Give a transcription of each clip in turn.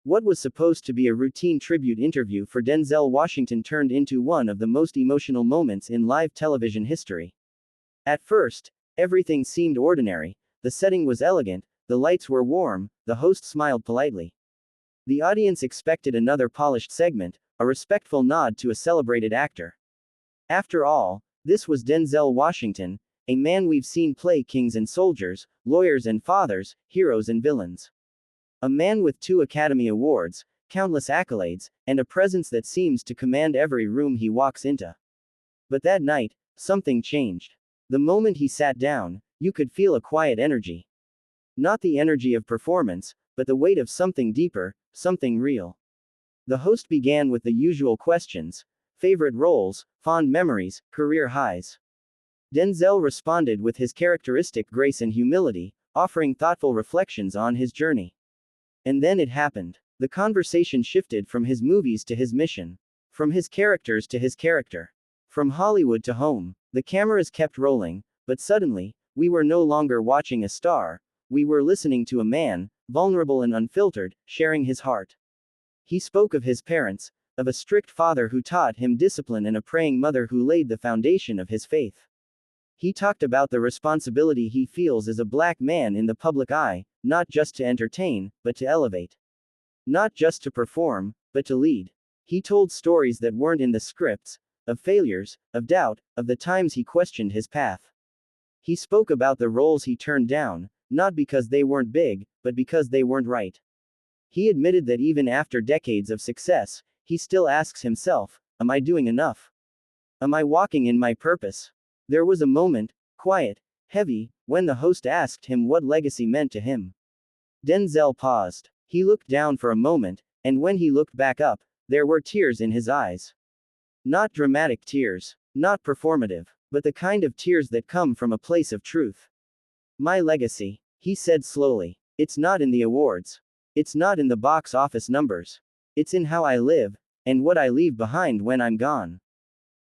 What was supposed to be a routine tribute interview for Denzel Washington turned into one of the most emotional moments in live television history. At first, everything seemed ordinary. The setting was elegant, the lights were warm, the host smiled politely. The audience expected another polished segment, a respectful nod to a celebrated actor. After all, this was Denzel Washington, a man we've seen play kings and soldiers, lawyers and fathers, heroes and villains. A man with 2 Academy Awards, countless accolades, and a presence that seems to command every room he walks into. But that night, something changed. The moment he sat down, you could feel a quiet energy. Not the energy of performance, but the weight of something deeper, something real. The host began with the usual questions: favorite roles, fond memories, career highs. Denzel responded with his characteristic grace and humility, offering thoughtful reflections on his journey. And then it happened. The conversation shifted from his movies to his mission. From his characters to his character. From Hollywood to home. The cameras kept rolling, but suddenly, we were no longer watching a star, we were listening to a man, vulnerable and unfiltered, sharing his heart. He spoke of his parents, of a strict father who taught him discipline and a praying mother who laid the foundation of his faith. He talked about the responsibility he feels as a black man in the public eye, not just to entertain, but to elevate. Not just to perform, but to lead. He told stories that weren't in the scripts, of failures, of doubt, of the times he questioned his path. He spoke about the roles he turned down, not because they weren't big, but because they weren't right. He admitted that even after decades of success, he still asks himself, am I doing enough? Am I walking in my purpose? There was a moment, quiet, heavy, when the host asked him what legacy meant to him. Denzel paused. He looked down for a moment, and when he looked back up, there were tears in his eyes. Not dramatic tears, not performative, but the kind of tears that come from a place of truth. My legacy, he said slowly. It's not in the awards. It's not in the box office numbers. It's in how I live, and what I leave behind when I'm gone.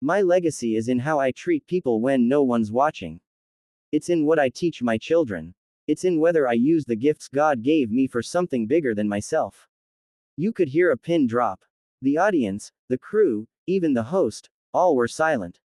My legacy is in how I treat people when no one's watching. It's in what I teach my children. It's in whether I use the gifts God gave me for something bigger than myself. You could hear a pin drop. The audience, the crew, even the host, all were silent.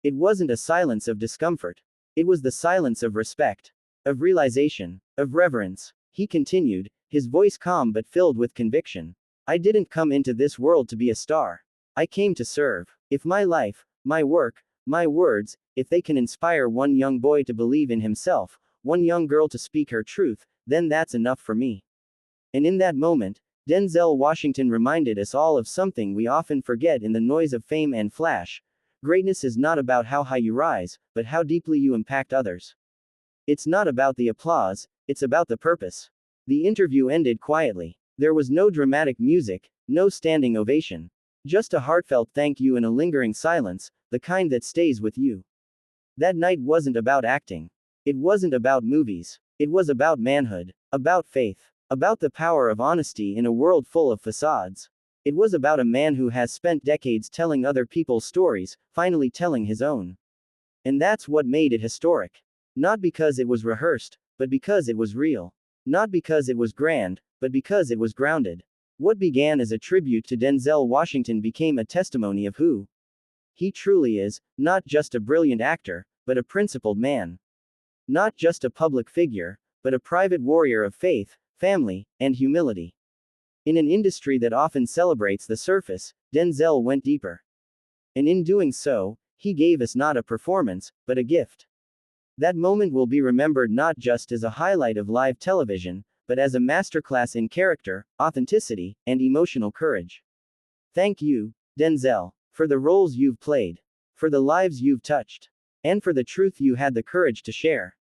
It wasn't a silence of discomfort. It was the silence of respect, of realization, of reverence. He continued, his voice calm but filled with conviction. I didn't come into this world to be a star. I came to serve. If my life, my work, my words, if they can inspire one young boy to believe in himself, one young girl to speak her truth, then that's enough for me. And in that moment, Denzel Washington reminded us all of something we often forget in the noise of fame and flash. Greatness is not about how high you rise, but how deeply you impact others. It's not about the applause, it's about the purpose. The interview ended quietly. There was no dramatic music, no standing ovation. Just a heartfelt thank you and a lingering silence, the kind that stays with you. That night wasn't about acting. It wasn't about movies. It was about manhood, about faith, about the power of honesty in a world full of facades. It was about a man who has spent decades telling other people's stories, finally telling his own. And that's what made it historic. Not because it was rehearsed, but because it was real. Not because it was grand, but because it was grounded. What began as a tribute to Denzel Washington became a testimony of who he truly is, not just a brilliant actor, but a principled man. Not just a public figure, but a private warrior of faith, family, and humility. In an industry that often celebrates the surface, Denzel went deeper. And in doing so, he gave us not a performance, but a gift. That moment will be remembered not just as a highlight of live television, but as a masterclass in character, authenticity, and emotional courage. Thank you, Denzel, for the roles you've played, for the lives you've touched, and for the truth you had the courage to share.